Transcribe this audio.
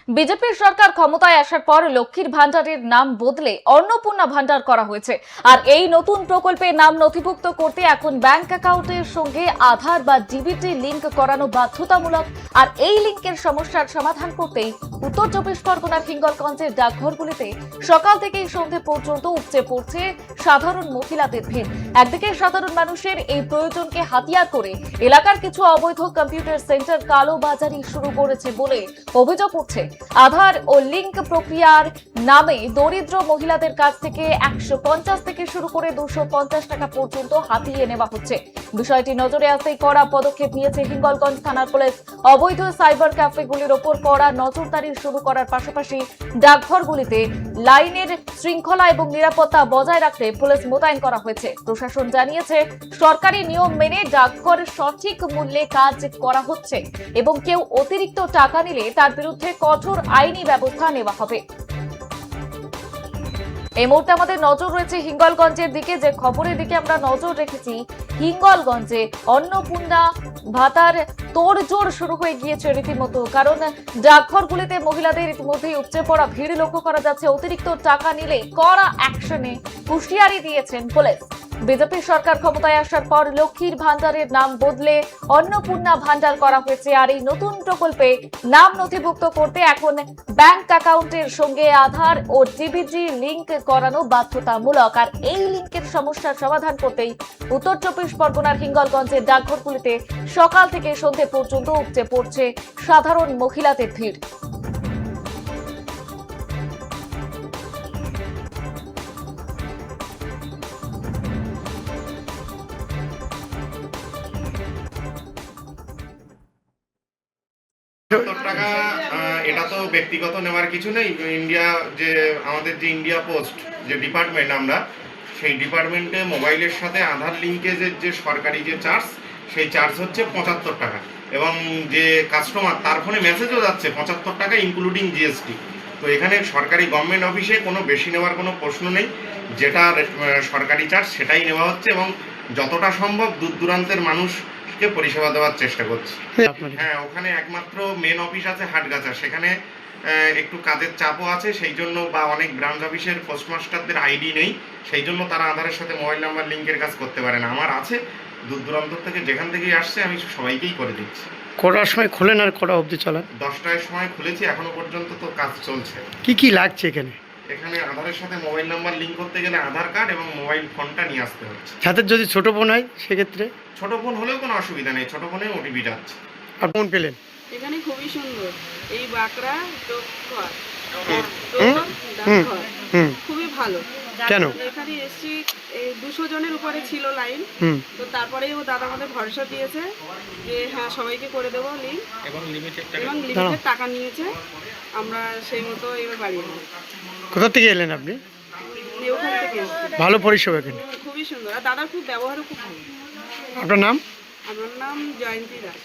বিজেপির সরকার ক্ষমতায় আসার পর লক্ষ্মীর ভান্ডারের নাম বদলে অন্নপূর্ণা ভান্ডার করা হয়েছে। আর এই নতুন প্রকল্পে নাম নথিভুক্ত করতে এখন ব্যাংক অ্যাকাউন্টের সঙ্গে আধার বা ডিবিটি লিংক করানো বাধ্যতামূলক। আর এই লিংকের সমস্যার সমাধান করতেই উত্তর চব্বিশ পরগনার হিঙ্গলগঞ্জের ডাকঘরগুলিতে সকাল থেকেই সন্ধে পর্যন্ত উপচে পড়ছে সাধারণ মহিলাদের ভিড়। একদিকে সাধারণ মানুষের এই প্রয়োজনকে হাতিয়ার করে এলাকার কিছু অবৈধ কম্পিউটার সেন্টার কালোবাজারি শুরু করেছে বলে অভিযোগ উঠছে। আধার ও লিংক প্রক্রিয়ার নামে দরিদ্র মহিলাদের কাছ থেকে 150 থেকে শুরু করে 250 টাকা পর্যন্ত হাতিয়ে নেওয়া হচ্ছে। বিষয়টি নজরে আসতেই কড়া পদক্ষেপ নিয়েছে হিঙ্গলগঞ্জ থানার পুলিশ। অবৈধ সাইবার ক্যাফেগুলির ওপর কড়া নজরদারি শুরু করার পাশাপাশি ডাকঘরগুলিতে লাইনের শৃঙ্খলা এবং নিরাপত্তা বজায় রাখতে পুলিশ মোতায়েন করা হয়েছে। প্রশাসন জানিয়েছে সরকারি নিয়ম মেনে ডাকঘর সঠিক মূল্যে কাজ করা হচ্ছে এবং কেউ অতিরিক্ত টাকা নিলে তার বিরুদ্ধে কঠোর আইনি ব্যবস্থা নেওয়া হবে। এই মুহূর্তে আমাদের নজর রয়েছে হিঙ্গলগঞ্জের দিকে, যে খবরের দিকে আমরা নজর রেখেছি। হিঙ্গলগঞ্জে অন্নপূর্ণা ভাতার তোড়জোড় শুরু হয়ে গিয়েছে রীতিমতো, কারণ ডাকঘরগুলিতে মহিলাদের ইতিমধ্যেই উপচে পড়া ভিড় লক্ষ্য করা যাচ্ছে। অতিরিক্ত টাকা নিলে কড়া অ্যাকশনে হুঁশিয়ারি দিয়েছেন পুলিশ। বিজেপি সরকার ক্ষমতায় আসার পর লক্ষ্মীর ভান্ডারের নাম বদলে অন্নপূর্ণা ভান্ডার করা হয়েছে। আর এই নতুন প্রকল্পে নাম নথিভুক্ত করতে এখন ব্যাংক অ্যাকাউন্টের সঙ্গে আধার ও ডিবিটি লিংক করানো বাধ্যতামূলক। আর এই লিংকের সমস্যার সমাধান করতেই উত্তর চব্বিশ পরগনার হিঙ্গলগঞ্জের ডাকঘরগুলিতে সকাল থেকে সন্ধে পর্যন্ত উপচে পড়ছে সাধারণ মহিলাদের ভিড়। টাকা এটা তো ব্যক্তিগত নেওয়ার কিছু নেই। ইন্ডিয়া যে আমাদের যে ইন্ডিয়া পোস্ট যে ডিপার্টমেন্ট, আমরা সেই ডিপার্টমেন্টে মোবাইলের সাথে আধার লিঙ্কেজের যে সরকারি যে চার্জ, সেই চার্জ হচ্ছে 75 টাকা এবং যে কাস্টমার তার ফোনে মেসেজও যাচ্ছে 75 টাকা ইনক্লুডিং জিএসটি। তো এখানে সরকারি গভর্নমেন্ট অফিসে কোনো বেশি নেওয়ার কোনো প্রশ্ন নেই, যেটা সরকারি চার্জ সেটাই নেওয়া হচ্ছে এবং যতটা সম্ভব দূর দূরান্তের মানুষকে পরিষেবা দেওয়ার চেষ্টা করছি। হ্যাঁ, ওখানে একমাত্র মেন অফিস আছে হাটগাছা, সেখানে একটু কাজের চাপও আছে, সেই জন্য বা অনেক ব্রাঞ্চ অফিসের পোস্টমাস্টারদের আইডি নেই, সেই জন্য তারা আধারের সাথে মোবাইল নাম্বার লিঙ্কের কাজ করতে পারে না। আমার আছে, দূর দূরান্ত থেকে যেখান থেকেই আসছে আমি সবাইকেই করে দিচ্ছি। কটার সময় খোলেন আর কটা অবধি চলেন? 10টার সময় খুলেছি, এখনো পর্যন্ত তো কাজ চলছে। কি কি লাগছে এখানে? এখানে আধারের সাথে মোবাইল নাম্বার লিঙ্ক করতে গেলে আধার কার্ড এবং মোবাইল ফোনটা নিয়ে আসতে হচ্ছে। যাদের যদি ছোট ফোন হয় সেক্ষেত্রে? ছোট ফোন হলেও কোনো অসুবিধা নেই, ছোট ফোনে ওটিপি যাচ্ছে। আর ফোন পেলেন? এখানে খুবই সুন্দর, এই বাঁকড়া ডাকঘর খুবই ভালো। কেন? এখানে এসছি 200 জনের উপরে ছিল লাইন, তো তারপরে ও দাদা আমাদের ভরসা দিয়েছে যে হ্যাঁ সবাইকে করে দেবো লিঙ্ক এবং লিমিটেড টাকা নিয়েছে। আমরা সেই মতো এবার বাড়ি এলাম। কোথা থেকে এলেন আপনি? ওখান থেকে এসছি। ভালো পরিষেবা এখানে? খুবই সুন্দর, আর দাদার খুব ব্যবহারও খুব ভালো। আপনার নাম? আমার নাম জয়ন্তী দাস।